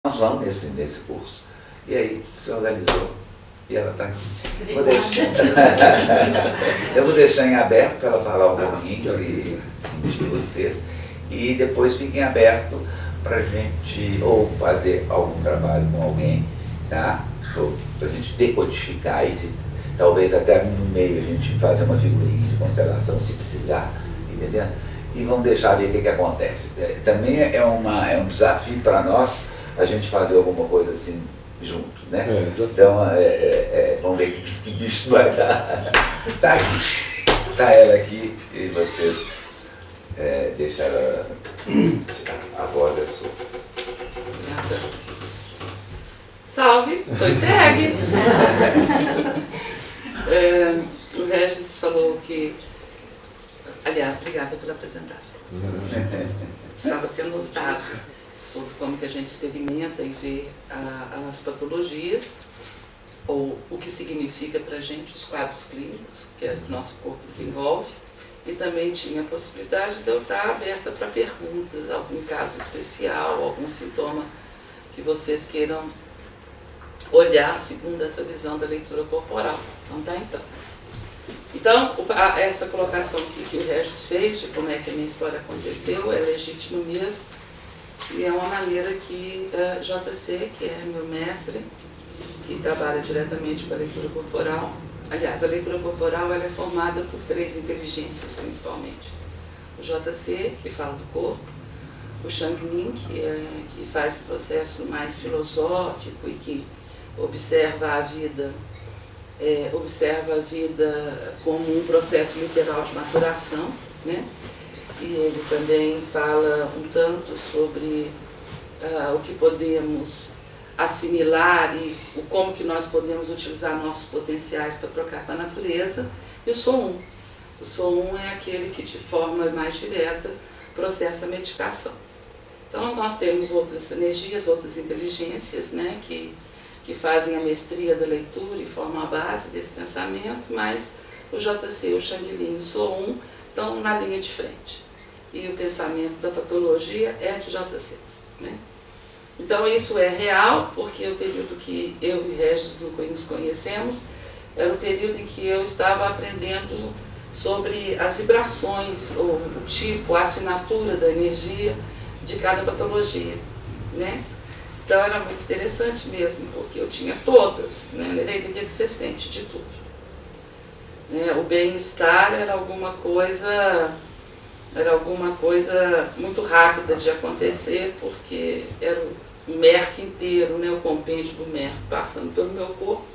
nós vamos nesse curso. E aí se organizou e ela está aqui. Eu vou deixar em aberto para ela falar um pouquinho, se sentir vocês, e depois fiquem abertos para a gente ou fazer algum trabalho com alguém, tá? Para a gente decodificar isso, talvez até no meio a gente fazer uma figurinha de constelação se precisar, entendeu? E vamos deixar ver o que acontece. Também é um desafio para nós a gente fazer alguma coisa assim juntos, né? Então, vamos ver que bicho vai dar. Tá aqui, tá ela aqui e vocês deixaram a voz da sua. Salve, estou entregue. O Regis falou que... Aliás, obrigada pela apresentação. Estava tendo notado sobre como que a gente experimenta e vê as patologias, ou o que significa para a gente os quadros clínicos que o nosso corpo desenvolve, e também tinha a possibilidade de eu estar aberta para perguntas, algum caso especial, algum sintoma que vocês queiram olhar segundo essa visão da leitura corporal. Então tá, então, essa colocação que o Regis fez, de como é que a minha história aconteceu, é legítima mesmo, e é uma maneira que JC, que é meu mestre, que trabalha diretamente com a leitura corporal, aliás, a leitura corporal ela é formada por 3 inteligências, principalmente. O JC, que fala do corpo, o Shang Ning, que faz um processo mais filosófico e que observa a vida como um processo literal de maturação, né? E ele também fala um tanto sobre o que podemos assimilar e como que nós podemos utilizar nossos potenciais para trocar com a natureza. E o Sou Um. O Sou Um é aquele que de forma mais direta processa a medicação. Então nós temos outras energias, outras inteligências, né, que fazem a mestria da leitura e formam a base desse pensamento, mas o JC, o Shang Ling e o Sou Um estão na linha de frente. E o pensamento da patologia é de JC. Né? Então isso é real, porque o período que eu e Regis nos conhecemos era o período em que eu estava aprendendo sobre as vibrações, ou o tipo, a assinatura da energia de cada patologia. Né? Então era muito interessante mesmo, porque eu tinha todas, né? A alegria que você sente de tudo. Né? O bem-estar era alguma coisa muito rápida de acontecer, porque era o Merck inteiro, né? O compêndio do Merck passando pelo meu corpo.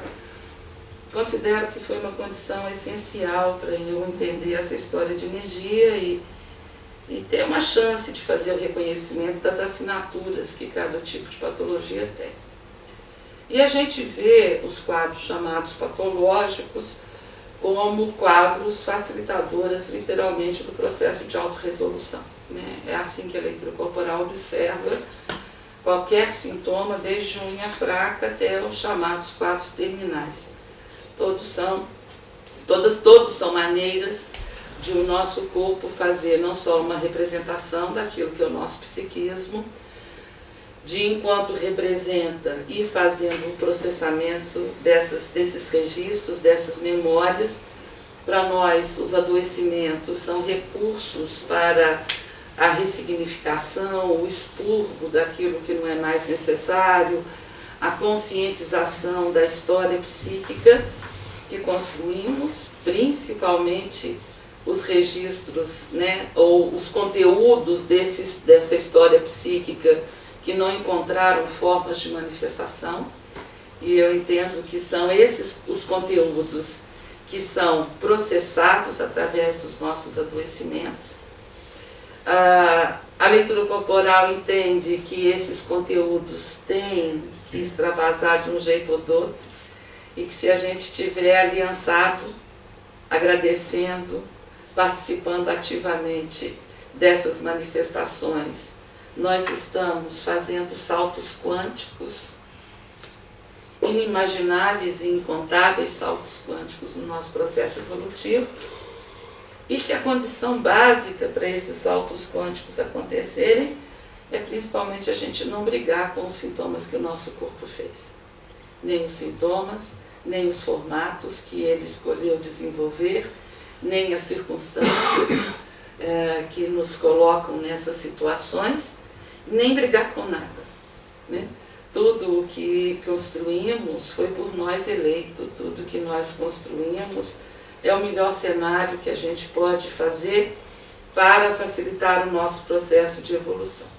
Considero que foi uma condição essencial para eu entender essa história de energia e ter uma chance de fazer o reconhecimento das assinaturas que cada tipo de patologia tem. E a gente vê os quadros chamados patológicos como quadros facilitadores, literalmente, do processo de autorresolução. Né? É assim que a leitura corporal observa qualquer sintoma, desde unha fraca até os chamados quadros terminais. Todos são maneiras de o nosso corpo fazer não só uma representação daquilo que é o nosso psiquismo, de enquanto representa ir fazendo o processamento desses registros, dessas memórias. Para nós, os adoecimentos são recursos para a ressignificação, o expurgo daquilo que não é mais necessário, a conscientização da história psíquica que construímos, principalmente os registros, né, ou os conteúdos dessa história psíquica que não encontraram formas de manifestação. E eu entendo que são esses os conteúdos que são processados através dos nossos adoecimentos. A leitura corporal entende que esses conteúdos têm que extravasar de um jeito ou do outro, e que se a gente estiver aliançado, agradecendo, participando ativamente dessas manifestações, nós estamos fazendo saltos quânticos, inimagináveis e incontáveis saltos quânticos no nosso processo evolutivo, e que a condição básica para esses saltos quânticos acontecerem é principalmente a gente não brigar com os sintomas que o nosso corpo fez. Nem os sintomas, nem os formatos que ele escolheu desenvolver, nem as circunstâncias que nos colocam nessas situações, nem brigar com nada, né? Tudo o que construímos foi por nós eleito, tudo que nós construímos é o melhor cenário que a gente pode fazer para facilitar o nosso processo de evolução.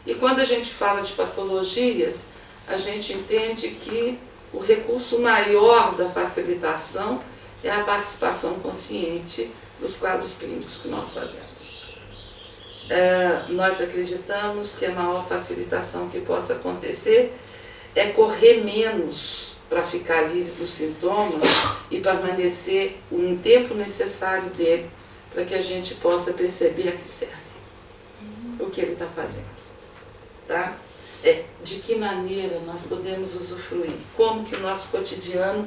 E quando a gente fala de patologias, a gente entende que o recurso maior da facilitação é a participação consciente dos quadros clínicos que nós fazemos. Nós acreditamos que a maior facilitação que possa acontecer é correr menos para ficar livre dos sintomas e permanecer um tempo necessário dele para que a gente possa perceber a que serve o que ele está fazendo. Tá? De que maneira nós podemos usufruir, como que o nosso cotidiano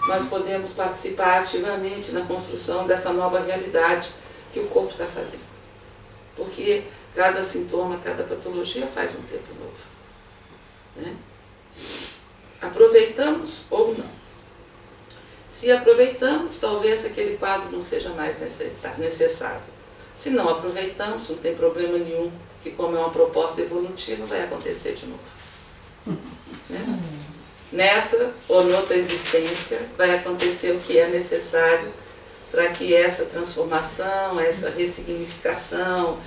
nós podemos participar ativamente na construção dessa nova realidade que o corpo está fazendo. Porque cada sintoma, cada patologia faz um tempo novo. Né? Aproveitamos ou não? Se aproveitamos, talvez aquele quadro não seja mais necessário. Se não aproveitamos, não tem problema nenhum, que como é uma proposta evolutiva, vai acontecer de novo. Né? Nessa ou noutra existência, vai acontecer o que é necessário para que essa transformação, essa ressignificação,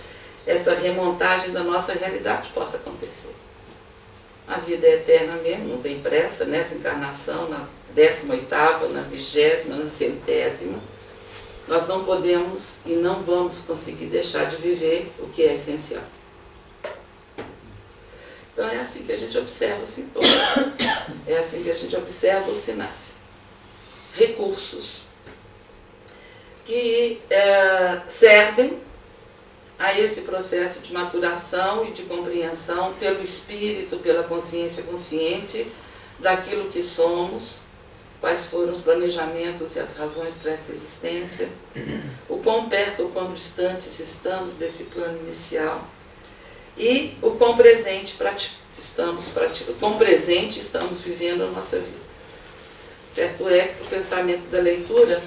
essa remontagem da nossa realidade possa acontecer. A vida é eterna mesmo, não tem pressa, nessa encarnação, na 18ª, na 20ª, na 100ª, nós não podemos e não vamos conseguir deixar de viver o que é essencial. Então é assim que a gente observa os sintomas, é assim que a gente observa os sinais. Recursos que servem a esse processo de maturação e de compreensão pelo espírito, pela consciência consciente daquilo que somos, quais foram os planejamentos e as razões para essa existência, o quão perto ou quão distantes estamos desse plano inicial e o quão presente estamos vivendo a nossa vida. Certo é que o pensamento da leitura,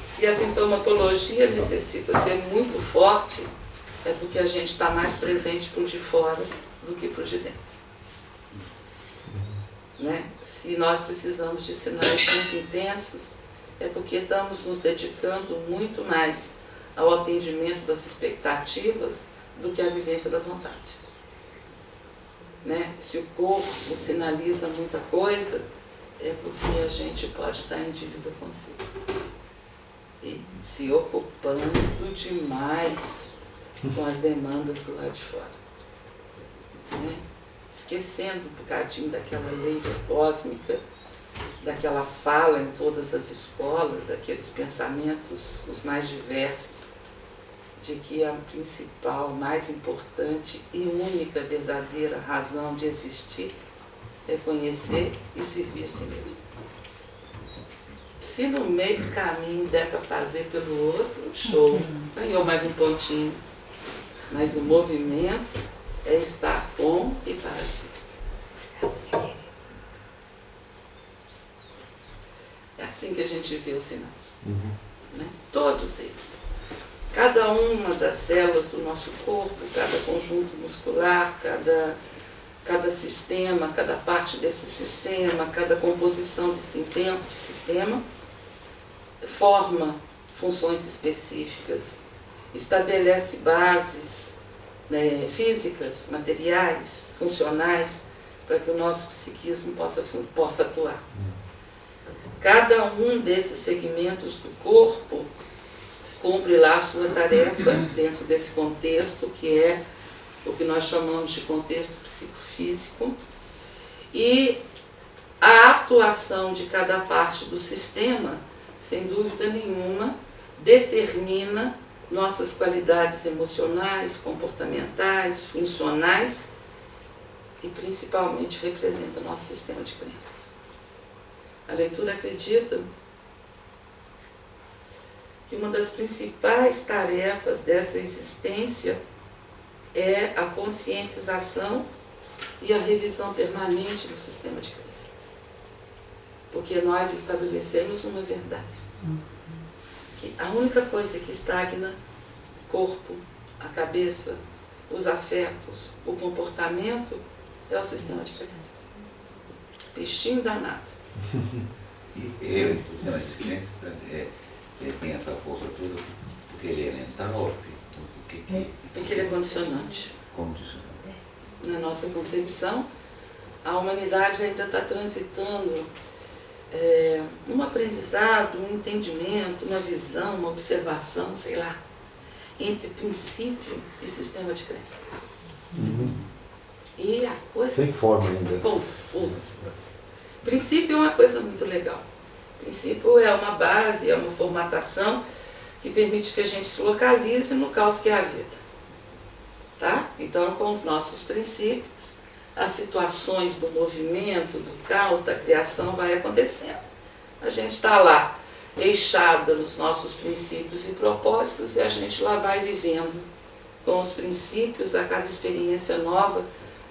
se a sintomatologia necessita ser muito forte, é porque a gente está mais presente para o de fora do que para o de dentro. Né? Se nós precisamos de sinais muito intensos, é porque estamos nos dedicando muito mais ao atendimento das expectativas do que à vivência da vontade. Né? Se o corpo sinaliza muita coisa, é porque a gente pode estar em dívida consigo. E se ocupando demais com as demandas do lado de fora. Né? Esquecendo um bocadinho daquela lei cósmica, daquela fala em todas as escolas, daqueles pensamentos os mais diversos, de que a principal, mais importante e única verdadeira razão de existir é conhecer e servir a si mesmo. Se no meio do caminho der para fazer pelo outro, show, ganhou mais um pontinho. Mas o movimento é estar com e para si. É assim que a gente vê os sinais. Né? Todos eles. Cada uma das células do nosso corpo, cada conjunto muscular, cada sistema, cada parte desse sistema, cada composição de sistema, forma funções específicas, estabelece bases, né, físicas, materiais, funcionais, para que o nosso psiquismo possa atuar. Cada um desses segmentos do corpo cumpre lá a sua tarefa dentro desse contexto, que é o que nós chamamos de contexto psicofísico, e a atuação de cada parte do sistema, sem dúvida nenhuma, determina nossas qualidades emocionais, comportamentais, funcionais e principalmente representa nosso sistema de crenças. A leitura acredita que uma das principais tarefas dessa existência é a conscientização e a revisão permanente do sistema de crença. Porque nós estabelecemos uma verdade. Que a única coisa que estagna o corpo, a cabeça, os afetos, o comportamento é o sistema de crenças. Bichinho danado. E o sistema de crenças tem essa força toda porque ele é mental, porque ele é condicionante. Na nossa concepção, a humanidade ainda está transitando um aprendizado, um entendimento, uma visão, uma observação, sei lá, entre princípio e sistema de crença. E a coisa sem forma ainda. Confusa. Princípio é uma coisa muito legal. Princípio é uma base, é uma formatação que permite que a gente se localize no caos que é a vida. Tá? Então, com os nossos princípios, as situações do movimento, do caos, da criação vai acontecendo. A gente está lá, eixada nos nossos princípios e propósitos, e a gente lá vai vivendo com os princípios. A cada experiência nova,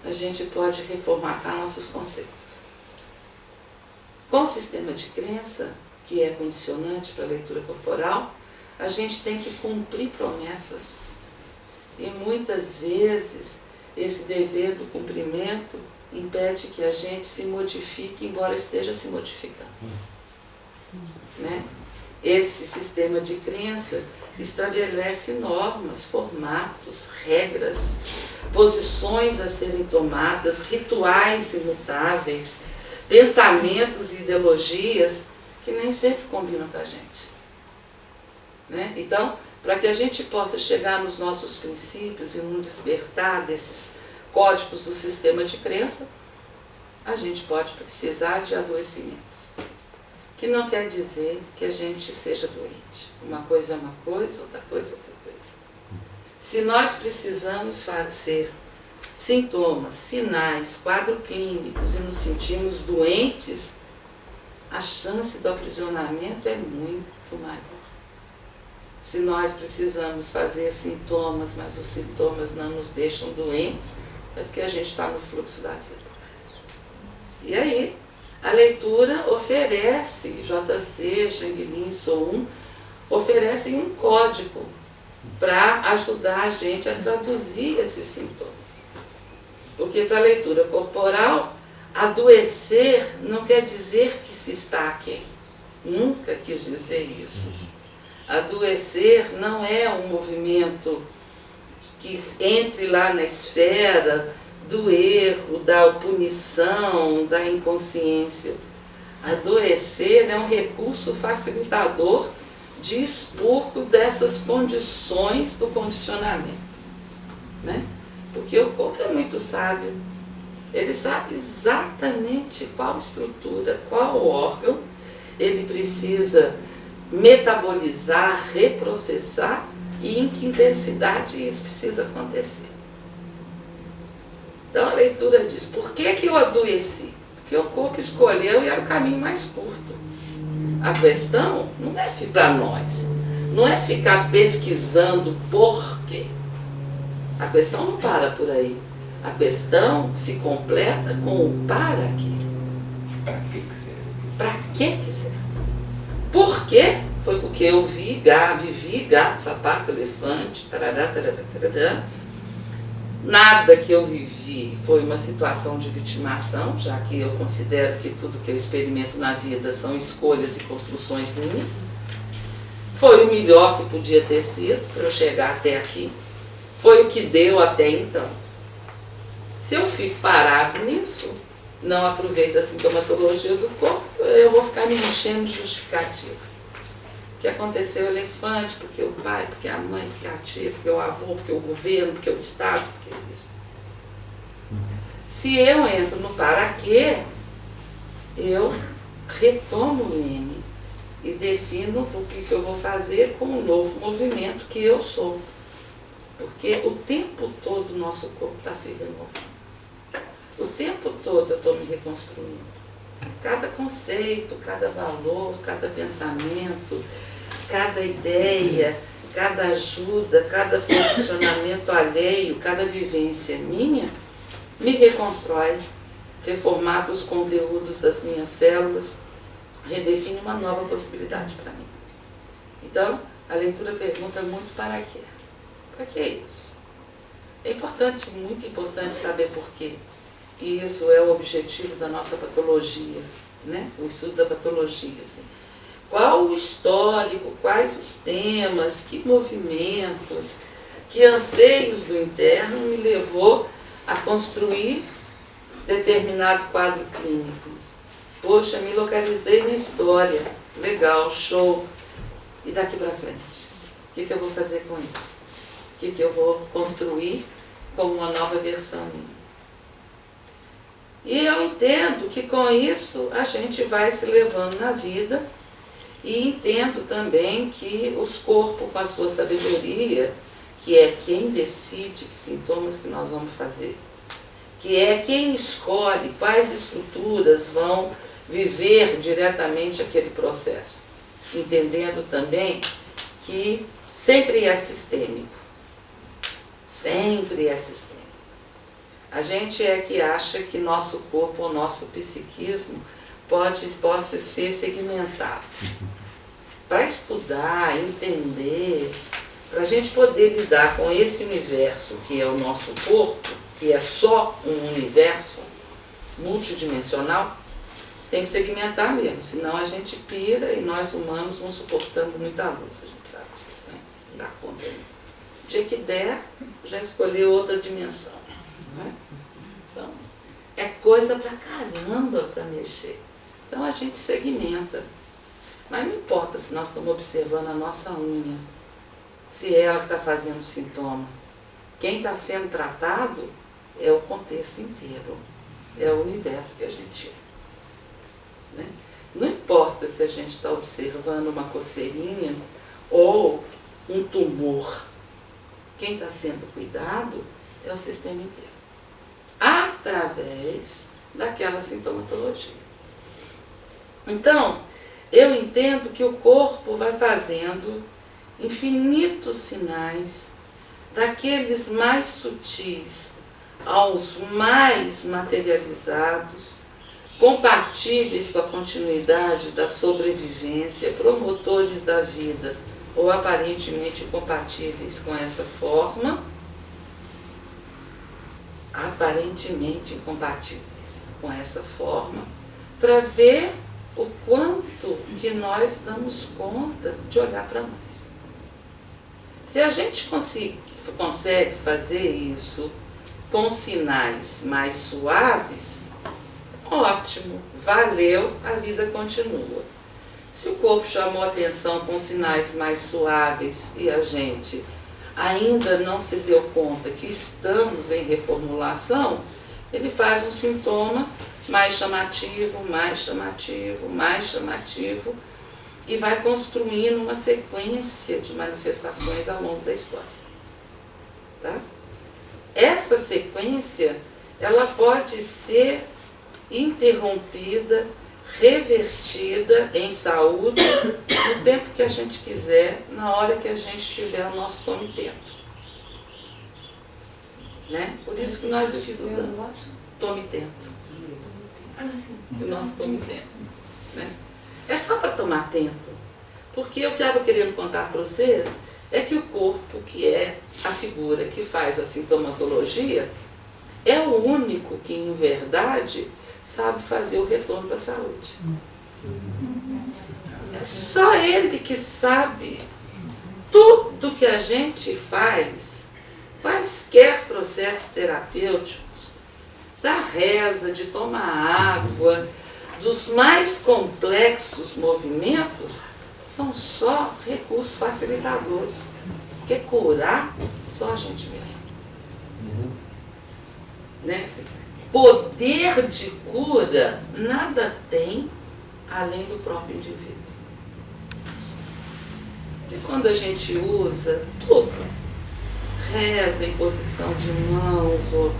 a gente pode reformatar nossos conceitos. Com o sistema de crença, que é condicionante para a leitura corporal, a gente tem que cumprir promessas. E muitas vezes esse dever do cumprimento impede que a gente se modifique, embora esteja se modificando. Né? Esse sistema de crença estabelece normas, formatos, regras, posições a serem tomadas, rituais imutáveis, pensamentos e ideologias que nem sempre combinam com a gente. Né? Então, para que a gente possa chegar nos nossos princípios e não despertar desses códigos do sistema de crença, a gente pode precisar de adoecimentos. Que não quer dizer que a gente seja doente. Uma coisa é uma coisa, outra coisa é outra coisa. Se nós precisamos fazer sintomas, sinais, quadros clínicos e nos sentimos doentes, a chance do aprisionamento é muito maior. Se nós precisamos fazer sintomas, mas os sintomas não nos deixam doentes, é porque a gente está no fluxo da vida. E aí, a leitura oferece, JC, Xang Lin, Sohun, oferecem um código para ajudar a gente a traduzir esses sintomas. Porque para a leitura corporal, adoecer não quer dizer que se está aquém. Nunca quis dizer isso. Adoecer não é um movimento que entre lá na esfera do erro, da punição, da inconsciência. Adoecer é um recurso facilitador de expurgo dessas condições do condicionamento. Né? Porque o corpo é muito sábio. Ele sabe exatamente qual estrutura, qual órgão ele precisa metabolizar, reprocessar e em que intensidade isso precisa acontecer. Então a leitura diz, por que eu adoeci? Porque o corpo escolheu e era o caminho mais curto. A questão não é para nós, não é ficar pesquisando por quê. A questão não para por aí. A questão se completa com o para quê. Para que serve? Por quê? Foi porque eu vivi gato, sapato, elefante, tarará, tarará, tarará. Nada que eu vivi foi uma situação de vitimação, já que eu considero que tudo que eu experimento na vida são escolhas e construções minhas. Foi o melhor que podia ter sido para eu chegar até aqui. Foi o que deu até então. Se eu fico parado nisso, não aproveito a sintomatologia do corpo, eu vou ficar me enchendo de justificativa. O que aconteceu é o elefante, porque o pai, porque a mãe, porque a tia, porque o avô, porque o governo, porque o Estado, porque isso. Se eu entro no para quê, eu retomo o leme e defino o que eu vou fazer com o novo movimento que eu sou. Porque o tempo todo o nosso corpo está se renovando. O tempo todo eu estou me reconstruindo. Cada conceito, cada valor, cada pensamento, cada ideia, cada ajuda, cada posicionamento alheio, cada vivência minha, me reconstrói, reformata os conteúdos das minhas células, redefine uma nova possibilidade para mim. Então, a leitura pergunta muito para quê? Para que isso? É importante, muito importante saber por quê. E isso é o objetivo da nossa patologia, né? O estudo da patologia. Assim. Qual o histórico, quais os temas, que movimentos, que anseios do interno me levou a construir determinado quadro clínico. Poxa, me localizei na história, legal, show. E daqui para frente? O que eu vou fazer com isso? O que eu vou construir como uma nova versão minha? E eu entendo que com isso a gente vai se levando na vida e entendo também que os corpos com a sua sabedoria, que é quem decide que sintomas que nós vamos fazer, que é quem escolhe quais estruturas vão viver diretamente aquele processo, entendendo também que sempre é sistêmico, sempre é sistêmico. A gente é que acha que nosso corpo ou nosso psiquismo possa ser segmentado. Para estudar, entender, para a gente poder lidar com esse universo que é o nosso corpo, que é só um universo multidimensional, tem que segmentar mesmo, senão a gente pira e nós humanos não suportamos muita luz, a gente sabe disso, né? Não dá conta. O dia que der, já escolheu outra dimensão. Né? Então, é coisa pra caramba para mexer. Então a gente segmenta. Mas não importa se nós estamos observando a nossa unha, se é ela que está fazendo o sintoma. Quem está sendo tratado é o contexto inteiro, é o universo que a gente é. Né? Não importa se a gente está observando uma coceirinha ou um tumor. Quem está sendo cuidado é o sistema inteiro, através daquela sintomatologia. Então, eu entendo que o corpo vai fazendo infinitos sinais, daqueles mais sutis aos mais materializados, compatíveis com a continuidade da sobrevivência, promotores da vida ou aparentemente compatíveis com essa forma, aparentemente incompatíveis com essa forma, para ver o quanto que nós damos conta de olhar para nós. Se a gente consegue fazer isso com sinais mais suaves, ótimo, valeu, a vida continua. Se o corpo chamou atenção com sinais mais suaves e a gente ainda não se deu conta que estamos em reformulação, ele faz um sintoma mais chamativo, mais chamativo, mais chamativo, e vai construindo uma sequência de manifestações ao longo da história. Tá? Essa sequência, ela pode ser interrompida, revertida em saúde, no tempo que a gente quiser, na hora que a gente tiver o nosso tome-tento. Né? Por isso que nós estudamos tome-tento. O nosso tome-tento. Né? É só para tomar tempo, porque o que eu estava querendo contar para vocês é que o corpo, que é a figura que faz a sintomatologia, é o único que, em verdade, sabe fazer o retorno para a saúde. É só ele que sabe tudo que a gente faz, quaisquer processos terapêuticos, da reza, de tomar água, dos mais complexos movimentos, são só recursos facilitadores. Porque curar, só a gente mesmo. Né? Poder de cura, nada tem além do próprio indivíduo. E quando a gente usa tudo, reza, imposição de mãos,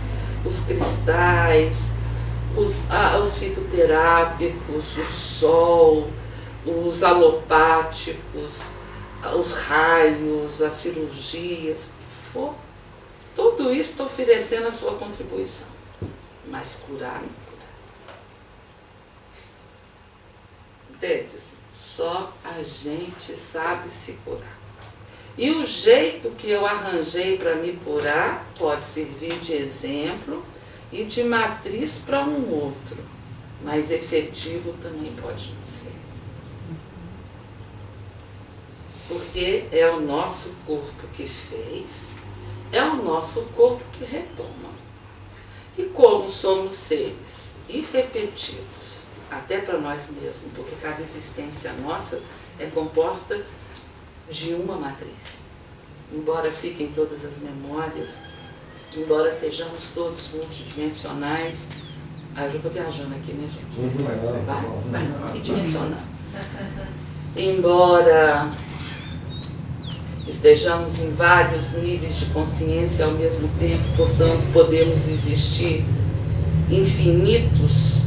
os cristais, os fitoterápicos, o sol, os alopáticos, os raios, as cirurgias, o que for, tudo isso está oferecendo a sua contribuição. Mas curar não cura. Entende? Só a gente sabe se curar. E o jeito que eu arranjei para me curar pode servir de exemplo e de matriz para um outro, mas efetivo também pode não ser. Porque é o nosso corpo que fez, é o nosso corpo que retoma. E como somos seres irrepetíveis, até para nós mesmos, porque cada existência nossa é composta de uma matriz. Embora fiquem todas as memórias, embora sejamos todos multidimensionais, eu já estou viajando aqui, né, gente? Vai, multidimensional. Embora estejamos em vários níveis de consciência ao mesmo tempo, podemos existir infinitos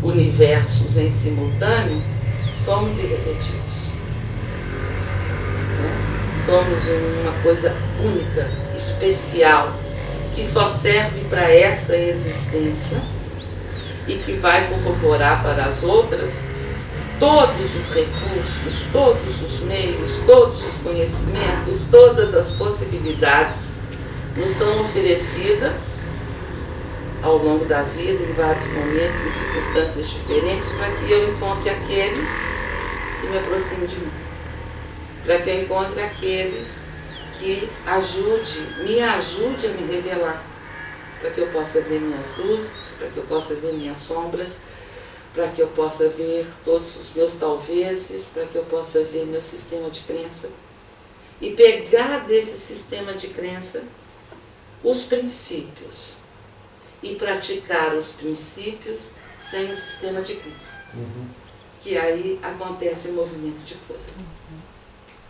universos em simultâneo, somos irrepetíveis. Somos uma coisa única, especial, que só serve para essa existência e que vai corroborar para as outras todos os recursos, todos os meios, todos os conhecimentos, todas as possibilidades nos são oferecidas ao longo da vida, em vários momentos e circunstâncias diferentes, para que eu encontre aqueles que me aproximem de mim. Para que eu encontre aqueles que me ajude a me revelar, para que eu possa ver minhas luzes, para que eu possa ver minhas sombras, para que eu possa ver todos os meus talvezes, para que eu possa ver meu sistema de crença e pegar desse sistema de crença os princípios e praticar os princípios sem o sistema de crença. Que aí acontece o movimento de cura.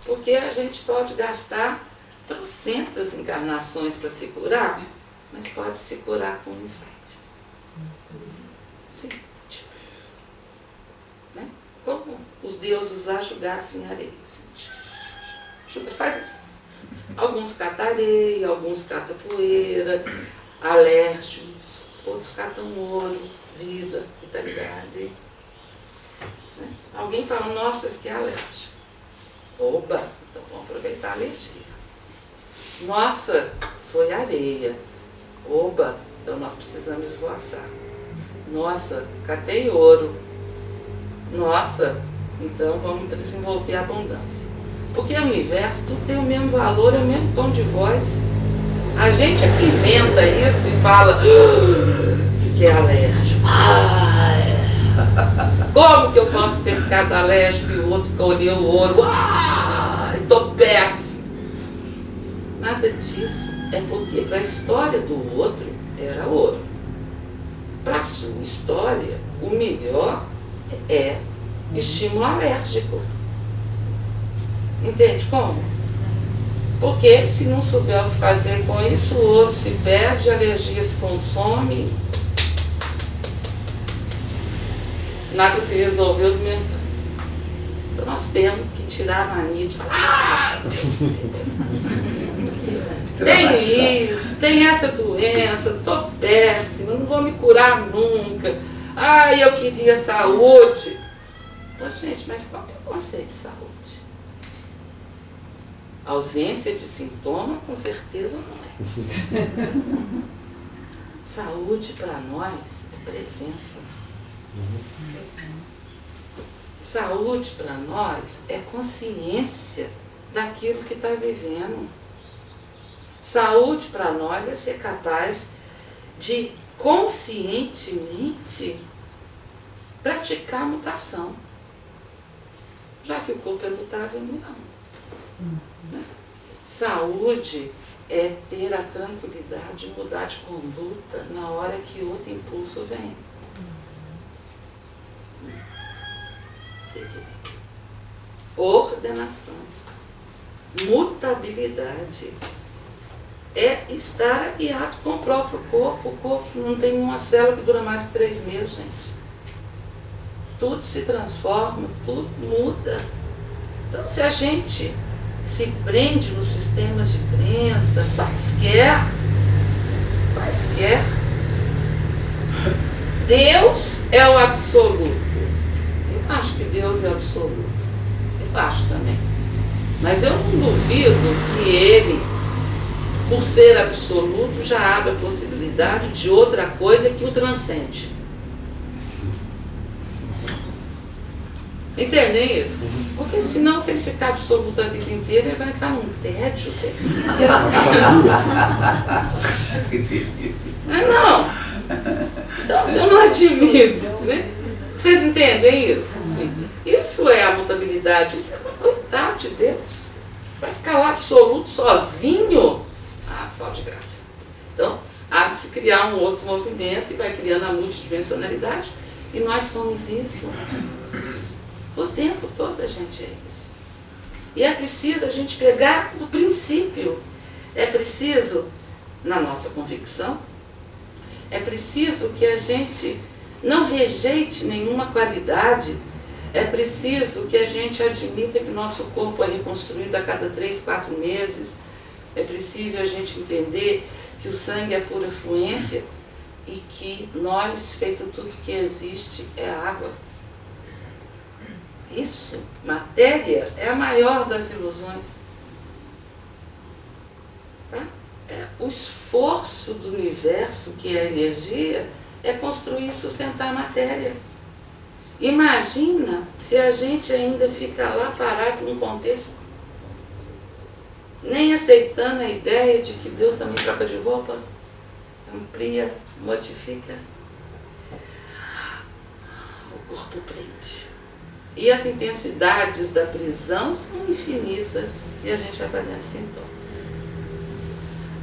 Porque a gente pode gastar trocentas encarnações para se curar, mas pode se curar com um insight. Sim. Né? Como os deuses lá jogassem areia. Assim. Faz assim. Alguns catam areia, alguns catam poeira, alérgicos, outros catam ouro, vida, vitalidade. Né? Alguém fala, nossa, eu fiquei alérgico. Oba, então vamos aproveitar a alergia. Nossa, foi areia. Oba, então nós precisamos esvoaçar. Nossa, catei ouro. Nossa, então vamos desenvolver a abundância. Porque o universo tudo tem o mesmo valor, é o mesmo tom de voz. A gente é que inventa isso e fala, fiquei alérgico. Como que eu posso ter ficado alérgico e o outro colheu o ouro? Estou péssimo. Nada disso. É porque para a história do outro era ouro. Para a sua história, o melhor é estímulo alérgico. Entende como? Porque se não souber o que fazer com isso, o ouro se perde, a alergia se consome. Nada se resolveu do mesmo tempo. Então nós temos que tirar a mania de falar, tem isso, tem essa doença, estou péssimo, não vou me curar nunca. Eu queria saúde. Pô, gente, mas qual é o conceito de saúde? Ausência de sintoma, com certeza não é. Saúde para nós é presença. Saúde para nós é consciência daquilo que está vivendo. Saúde para nós é ser capaz de conscientemente praticar a mutação. Já que o corpo é mutável, não. Né? Saúde é ter a tranquilidade de mudar de conduta na hora que outro impulso vem. Ordenação, mutabilidade, é estar aguiado com o próprio corpo. O corpo não tem uma célula que dura mais que 3 meses, gente. Tudo se transforma, tudo muda. Então, se a gente se prende nos sistemas de crença, quaisquer. Deus é o absoluto. Eu acho que Deus é o absoluto. Eu acho também. Mas eu não duvido que Ele, por ser absoluto, já abre a possibilidade de outra coisa que o transcende. Entendem isso? Porque senão, se ele ficar absoluto a vida inteira, ele vai entrar num tédio terrível. Mas não. Então, se eu não admito, né? Vocês entendem isso? Sim. Isso é a mutabilidade, isso é uma coitada de Deus. Vai ficar lá absoluto, sozinho? Ah, falta de graça. Então, há de se criar um outro movimento e vai criando a multidimensionalidade. E nós somos isso. O tempo todo a gente é isso. E é preciso a gente pegar o princípio. É preciso, na nossa convicção, é preciso que a gente não rejeite nenhuma qualidade. É preciso que a gente admita que nosso corpo é reconstruído a cada 3, 4 meses. É preciso a gente entender que o sangue é pura fluência e que nós, feito tudo que existe, é água. Isso, matéria, é a maior das ilusões. Tá? O esforço do universo, que é a energia, é construir e sustentar a matéria. Imagina se a gente ainda fica lá parado num contexto, nem aceitando a ideia de que Deus também troca de roupa, amplia, modifica. O corpo prende. E as intensidades da prisão são infinitas e a gente vai fazendo sintoma.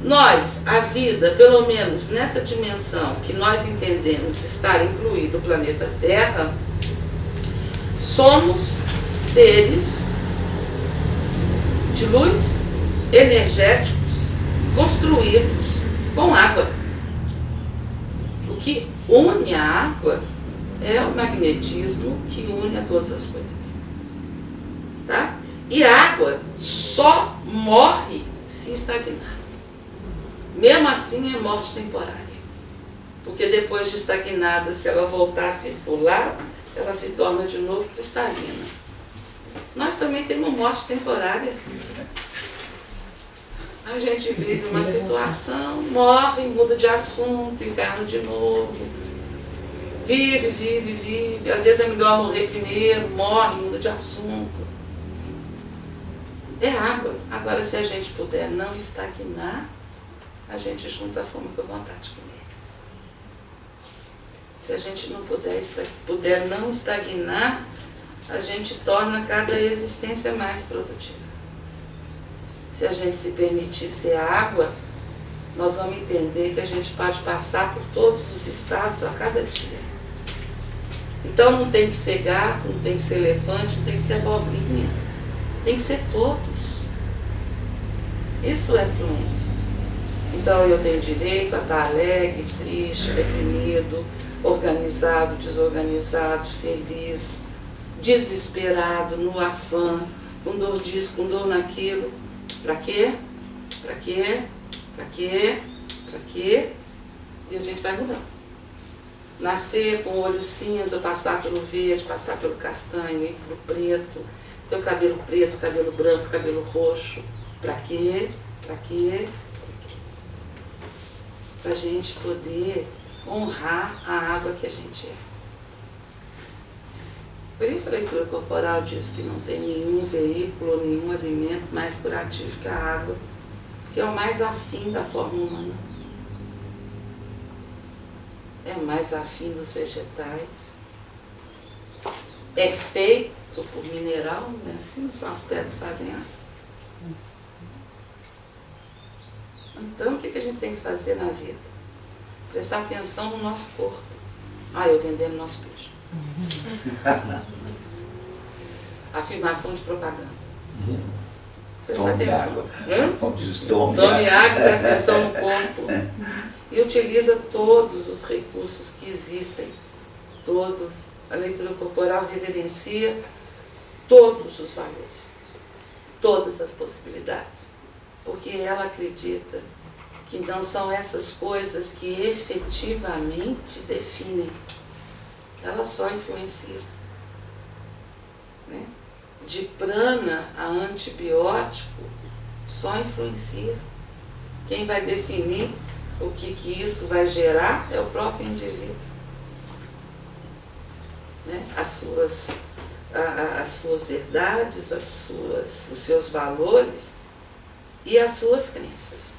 Nós, a vida, pelo menos nessa dimensão que nós entendemos estar incluído o planeta Terra, somos seres de luz, energéticos, construídos com água. O que une a água é o magnetismo que une a todas as coisas. Tá? E a água só morre se estagnar. Mesmo assim é morte temporária. Porque depois de estagnada, se ela voltar a circular, ela se torna de novo cristalina. Nós também temos morte temporária. A gente vive uma situação, morre, muda de assunto, encarna de novo. Vive. Às vezes é melhor morrer primeiro, morre, muda de assunto. É água. Agora, se a gente puder não estagnar, a gente junta a fome com a vontade de comer. Se a gente não puder não estagnar, a gente torna cada existência mais produtiva. Se a gente se permitir ser água, nós vamos entender que a gente pode passar por todos os estados a cada dia. Então não tem que ser gato, não tem que ser elefante, não tem que ser abobrinha. Tem que ser todos. Isso é fluência. Então eu tenho direito a estar alegre, triste, deprimido, organizado, desorganizado, feliz, desesperado, no afã, com dor disso, com dor naquilo. Para quê? Para quê? Para quê? Para quê? E a gente vai mudando. Nascer com o olho cinza, passar pelo verde, passar pelo castanho, ir pelo preto, ter o cabelo preto, cabelo branco, cabelo roxo. Para quê? Para quê? Para a gente poder honrar a água que a gente é. Por isso a leitura corporal diz que não tem nenhum veículo, nenhum alimento mais curativo que a água, que é o mais afim da forma humana. É mais afim dos vegetais. É feito por mineral, né? Assim não são as pedras que fazem água. Então, o que a gente tem que fazer na vida? Prestar atenção no nosso corpo. Eu vendendo nosso peixe. Afirmação de propaganda. Presta atenção. Tome água, presta atenção no corpo. E utiliza todos os recursos que existem. Todos. A leitura corporal reverencia todos os valores. todas as possibilidades, porque ela acredita que não são essas coisas que efetivamente definem, elas só influenciam. Né? De prana a antibiótico, só influencia. Quem vai definir o que isso vai gerar é o próprio indivíduo. Né? As suas verdades, os seus valores e as suas crenças.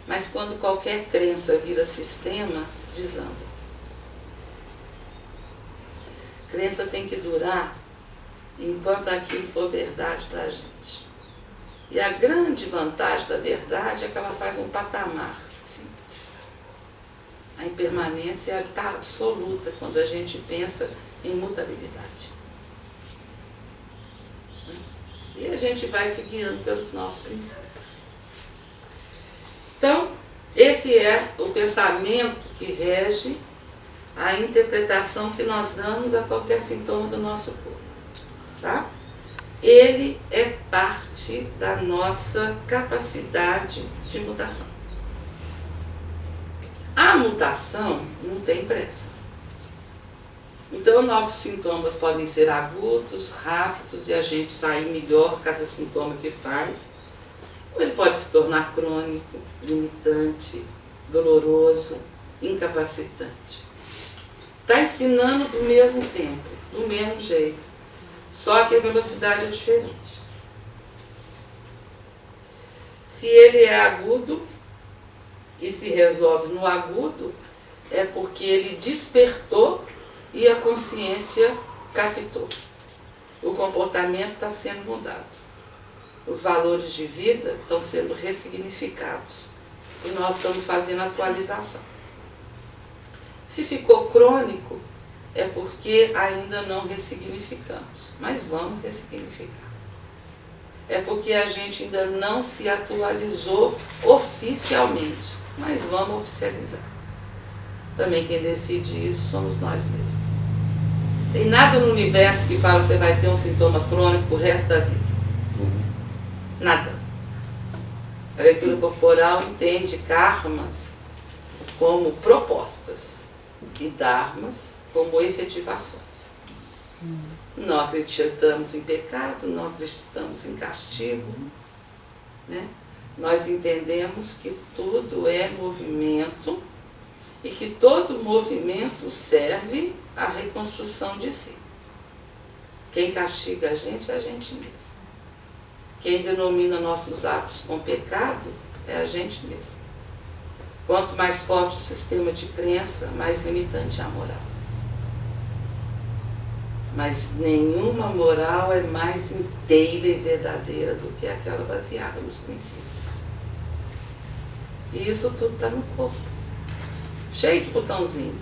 Mas quando qualquer crença vira sistema, desanda. Crença tem que durar enquanto aquilo for verdade para a gente. E a grande vantagem da verdade é que ela faz um patamar. Assim. A impermanência está absoluta quando a gente pensa em mutabilidade. E a gente vai se guiando pelos nossos princípios. Então, esse é o pensamento que rege a interpretação que nós damos a qualquer sintoma do nosso corpo. Tá? Ele é parte da nossa capacidade de mutação. A mutação não tem pressa. Então, nossos sintomas podem ser agudos, rápidos, e a gente sair melhor cada sintoma que faz. Ou ele pode se tornar crônico, limitante, doloroso, incapacitante. Está ensinando do mesmo tempo, do mesmo jeito, só que a velocidade é diferente. Se ele é agudo e se resolve no agudo, é porque ele despertou e a consciência captou. O comportamento está sendo mudado. Os valores de vida estão sendo ressignificados. E nós estamos fazendo atualização. Se ficou crônico, é porque ainda não ressignificamos. Mas vamos ressignificar. É porque a gente ainda não se atualizou oficialmente. Mas vamos oficializar. Também quem decide isso somos nós mesmos. Tem nada no universo que fala que você vai ter um sintoma crônico o resto da vida. Nada. A leitura corporal entende karmas como propostas e dharmas como efetivações. Não acreditamos em pecado, não acreditamos em castigo. Né? Nós entendemos que tudo é movimento e que todo movimento serve à reconstrução de si. Quem castiga a gente é a gente mesmo. Quem denomina nossos atos com pecado é a gente mesmo. Quanto mais forte o sistema de crença, mais limitante é a moral. Mas nenhuma moral é mais inteira e verdadeira do que aquela baseada nos princípios. E isso tudo está no corpo. Cheio de botãozinho.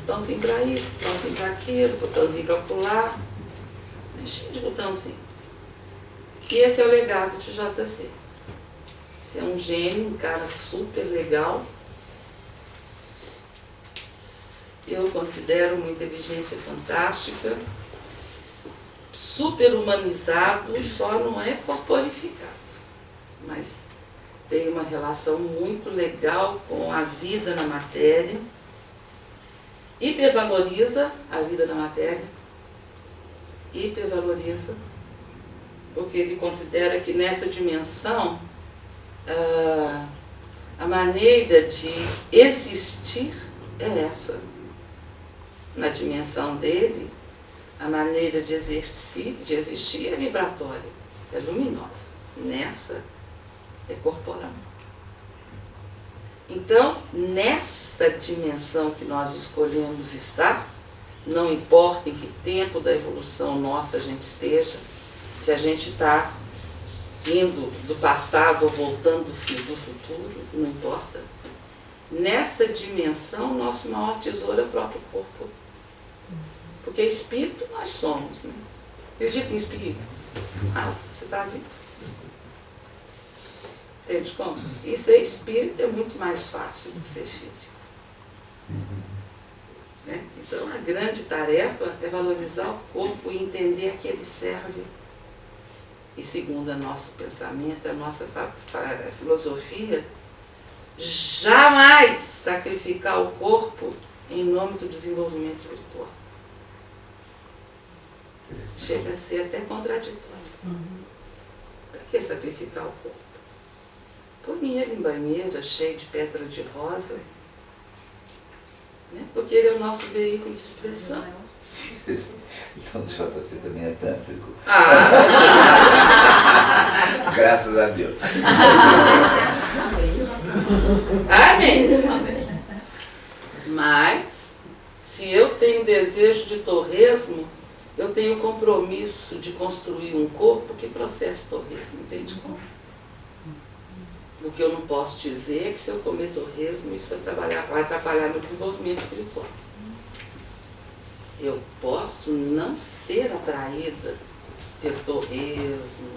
Botãozinho para isso, botãozinho para aquilo, botãozinho para pular. Cheio de botãozinho. E esse é o legado de JC. Esse é um gênio, um cara super legal. Eu considero uma inteligência fantástica, super humanizado, só não é corporificado. Mas tem uma relação muito legal com a vida na matéria. Hipervaloriza a vida na matéria. Hipervaloriza. Porque ele considera que nessa dimensão a maneira de existir é essa. Na dimensão dele, a maneira de existir é vibratória, é luminosa. Nessa é corporal. Então, nessa dimensão que nós escolhemos estar, não importa em que tempo da evolução nossa a gente esteja, se a gente está indo do passado ou voltando do futuro, não importa. Nessa dimensão, nosso maior tesouro é o próprio corpo. Porque espírito nós somos, né? Acredita em espírito? Ah, você está vivo. Entende como? E ser espírito é muito mais fácil do que ser físico. Né? Então, a grande tarefa é valorizar o corpo e entender a que ele serve. e segundo o nosso pensamento, a nossa filosofia, jamais sacrificar o corpo em nome do desenvolvimento espiritual. Chega a ser até contraditório. Para que sacrificar o corpo? Põe ele em banheira, cheio de pétala de rosa, né? Porque ele é o nosso veículo de expressão. Então o JC também é tântrico. Graças a Deus. Amém. Mas, se eu tenho desejo de torresmo, eu tenho compromisso de construir um corpo que processe torresmo, entende como? O que eu não posso dizer é que se eu comer torresmo, isso vai atrapalhar meu desenvolvimento espiritual. Eu posso não ser atraída pelo torresmo,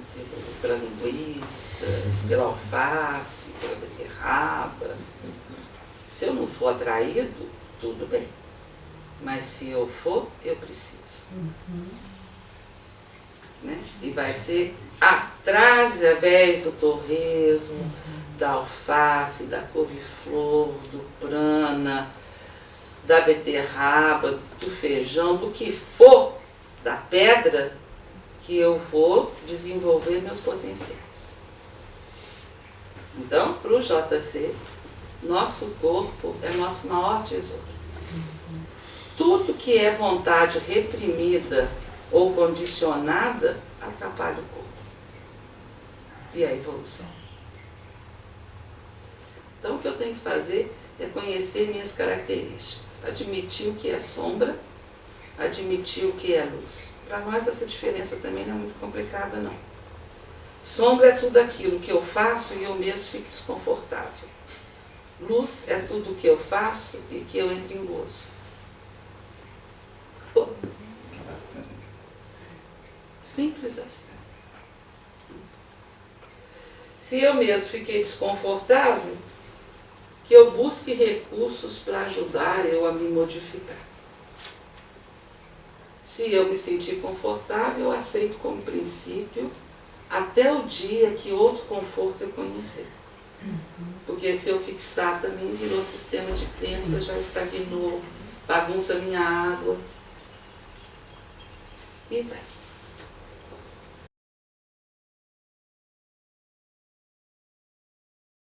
pela linguiça, pela alface, pela beterraba. Se eu não for atraído, tudo bem. Mas se eu for, eu preciso. Né? E vai ser através do torresmo, da alface, da couve-flor, do prana, da beterraba, do feijão, do que for, da pedra, que eu vou desenvolver meus potenciais. Então, para o JC, nosso corpo é nosso maior tesouro. Tudo que é vontade reprimida ou condicionada atrapalha o corpo e a evolução. Então, o que eu tenho que fazer é conhecer minhas características, admitir o que é sombra, admitir o que é luz. Para nós essa diferença também não é muito complicada, não. Sombra é tudo aquilo que eu faço e eu mesmo fico desconfortável. Luz é tudo o que eu faço e que eu entro em gozo. Simples assim. Se eu mesmo fiquei desconfortável, que eu busque recursos para ajudar eu a me modificar. Se eu me sentir confortável, eu aceito como princípio até o dia que outro conforto eu conhecer. Porque se eu fixar também virou sistema de crença, já estagnou, bagunça minha água. E vai.